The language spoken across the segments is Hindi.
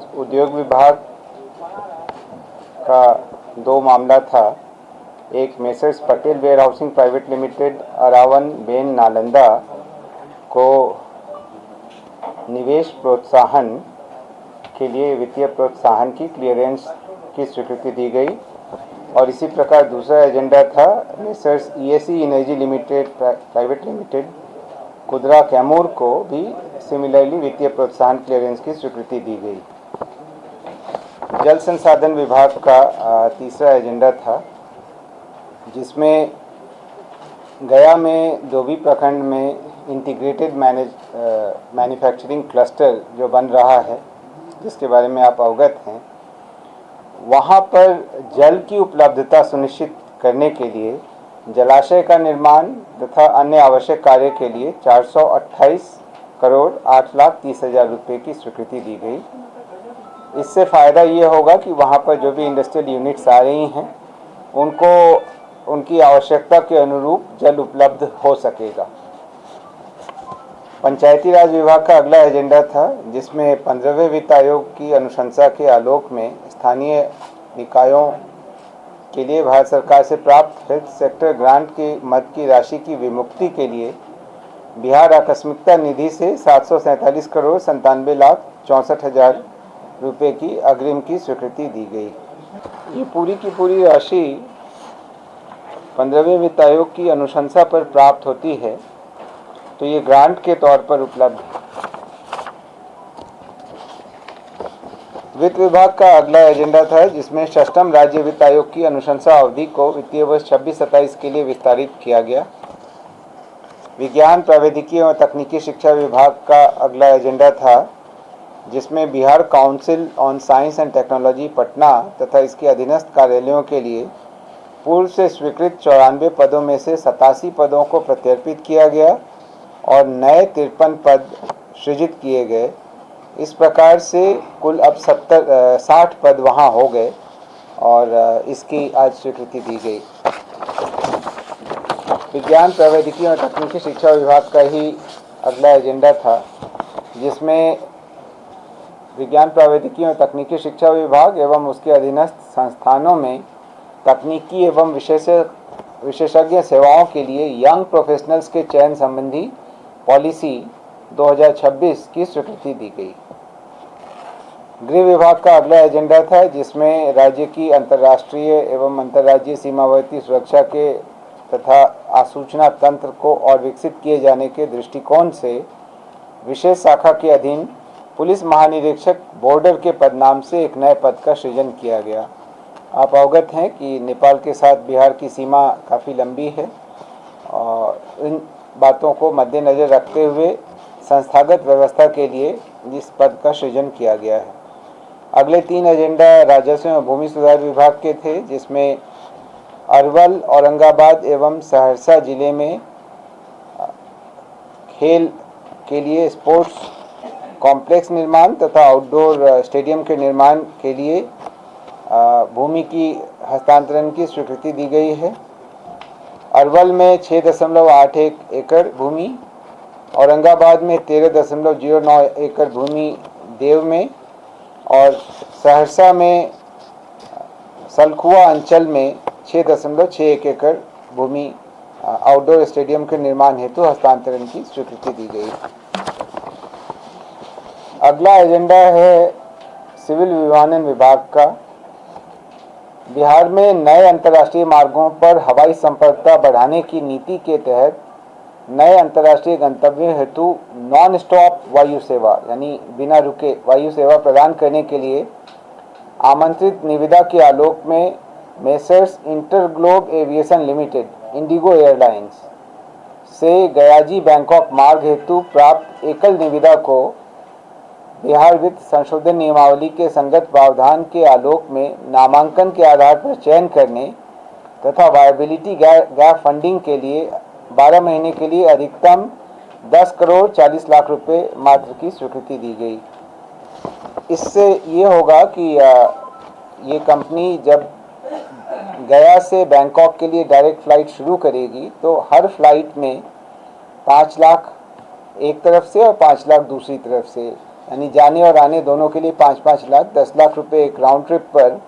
आज उद्योग विभाग का दो मामला था। एक Messrs Patel warehousing private limited अरावन बेन नालंदा को निवेश प्रोत्साहन के लिए वित्तीय प्रोत्साहन की क्लियरेंस की स्वीकृति दी गई और इसी प्रकार दूसरा एजेंडा था messrs ESE energy limited private limited Kudra Kaimur को भी सिमिलरली वित्तीय प्रोत्साहन क्लियरेंस की स्वीकृति दी गई। जल संसाधन विभाग का तीसरा एजेंडा था, जिसमें गया में डोभी प्रखंड में इंटीग्रेटेड मैन्युफैक्चरिंग क्लस्टर जो बन रहा है, जिसके बारे में आप अवगत हैं, वहाँ पर जल की उपलब्धता सुनिश्चित करने के लिए जलाशय का निर्माण तथा अन्य आवश्यक कार्य के लिए 428 करोड़ 8,30,000 रुपये की स्वीकृति दी गई। इससे फ़ायदा ये होगा कि वहाँ पर जो भी इंडस्ट्रियल यूनिट्स आ रही हैं उनको उनकी आवश्यकता के अनुरूप जल उपलब्ध हो सकेगा। पंचायती राज विभाग का अगला एजेंडा था, जिसमें 15वें वित्त आयोग की अनुशंसा के आलोक में स्थानीय निकायों के लिए भारत सरकार से प्राप्त हेल्थ सेक्टर ग्रांट के मद की राशि की विमुक्ति के लिए बिहार आकस्मिकता निधि से 747 करोड़ 97,64,000 रुपये की अग्रिम की स्वीकृति दी गई। ये पूरी की पूरी राशि 15वें वित्त आयोग की अनुशंसा पर प्राप्त होती है, तो ये ग्रांट के तौर पर उपलब्ध है। वित्त विभाग का अगला एजेंडा था, जिसमें षष्ठम राज्य वित्त आयोग की अनुशंसा अवधि को वित्तीय वर्ष 26-27 के लिए विस्तारित किया गया। विज्ञान प्रौद्योगिकी और तकनीकी शिक्षा विभाग का अगला एजेंडा था, जिसमें Bihar council on science and technology Patna तथा इसके अधीनस्थ कार्यालयों के लिए पूर्व से स्वीकृत 94 पदों में से 87 पदों को प्रत्यर्पित किया गया और नए 53 पद सृजित किए गए। इस प्रकार से कुल अब 60 पद वहाँ हो गए और इसकी आज स्वीकृति दी गई। विज्ञान प्रौद्योगिकी और तकनीकी शिक्षा विभाग का ही अगला एजेंडा था, जिसमें विज्ञान प्रौद्योगिकी और तकनीकी शिक्षा विभाग एवं उसके अधीनस्थ संस्थानों में तकनीकी एवं विशेषज्ञ सेवाओं के लिए यंग प्रोफेशनल्स के चयन संबंधी पॉलिसी 2026 की स्वीकृति दी गई। गृह विभाग का अगला एजेंडा था, जिसमें राज्य की अंतर्राष्ट्रीय एवं अंतर्राज्यीय सीमावर्ती सुरक्षा के तथा आसूचना तंत्र को और विकसित किए जाने के दृष्टिकोण से विशेष शाखा के अधीन पुलिस महानिरीक्षक बॉर्डर के पद नाम से एक नए पद का सृजन किया गया। आप अवगत हैं कि नेपाल के साथ बिहार की सीमा काफ़ी लंबी है और इन बातों को मद्देनज़र रखते हुए संस्थागत व्यवस्था के लिए इस पद का सृजन किया गया है। अगले 3 एजेंडा राजस्व एवं भूमि सुधार विभाग के थे, जिसमें अरवल, औरंगाबाद एवं सहरसा जिले में खेल के लिए स्पोर्ट्स कॉम्प्लेक्स निर्माण तथा आउटडोर स्टेडियम के निर्माण के लिए भूमि की हस्तांतरण की स्वीकृति दी गई है। अरवल में 6.81 एकड़ भूमि, औरंगाबाद में 13.09 एकड़ भूमि देव में और सहरसा में सलखुआ अंचल में 6.61 एकड़ भूमि आउटडोर स्टेडियम के निर्माण हेतु हस्तांतरण की स्वीकृति दी गई। अगला एजेंडा है सिविल विमानन विभाग का। बिहार में नए अंतर्राष्ट्रीय मार्गों पर हवाई संपर्कता बढ़ाने की नीति के तहत नए अंतर्राष्ट्रीय गंतव्यों हेतु नॉन स्टॉप वायु सेवा यानी बिना रुके वायु सेवा प्रदान करने के लिए आमंत्रित निविदा के आलोक में messrs InterGlobe aviation limited Indigo airlines से गयाजी बैंकॉक मार्ग हेतु प्राप्त एकल निविदा को बिहार वित्त संशोधन नियमावली के संगत प्रावधान के आलोक में नामांकन के आधार पर चयन करने तथा वायबिलिटी गैप फंडिंग के लिए 12 महीने के लिए अधिकतम 10 करोड़ 40 लाख रुपए मात्र की स्वीकृति दी गई। इससे ये होगा कि ये कंपनी जब गया से बैंकॉक के लिए डायरेक्ट फ़्लाइट शुरू करेगी तो हर फ्लाइट में 5 लाख एक तरफ से और 5 लाख दूसरी तरफ से यानी जाने और आने दोनों के लिए 5-5 लाख 10 लाख रुपए एक राउंड ट्रिप पर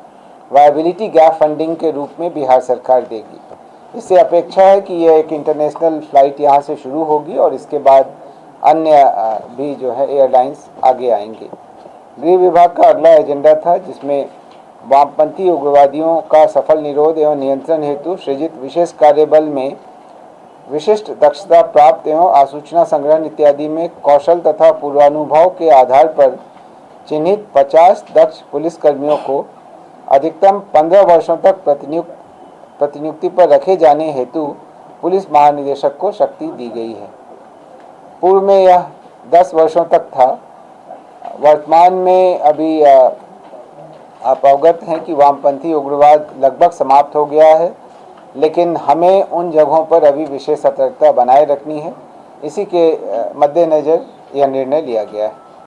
वायबिलिटी गैप फंडिंग के रूप में बिहार सरकार देगी। इससे अपेक्षा है कि यह एक इंटरनेशनल फ्लाइट यहाँ से शुरू होगी और इसके बाद अन्य भी जो है एयरलाइंस आगे आएंगे। गृह विभाग का अगला एजेंडा था, जिसमें वामपंथी उग्रवादियों का सफल निरोध एवं नियंत्रण हेतु सृजित विशेष कार्यबल में विशिष्ट दक्षता प्राप्त एवं आसूचना संग्रहण इत्यादि में कौशल तथा पूर्वानुभव के आधार पर चिन्हित 50 दक्ष पुलिसकर्मियों को अधिकतम 15 वर्षों तक प्रतिनियुक्ति पर रखे जाने हेतु पुलिस महानिदेशक को शक्ति दी गई है। पूर्व में यह 10 वर्षों तक था। वर्तमान में अभी आप अवगत हैं कि वामपंथी उग्रवाद लगभग समाप्त हो गया है, लेकिन हमें उन जगहों पर अभी विशेष सतर्कता बनाए रखनी है। इसी के मद्देनज़र यह निर्णय लिया गया है।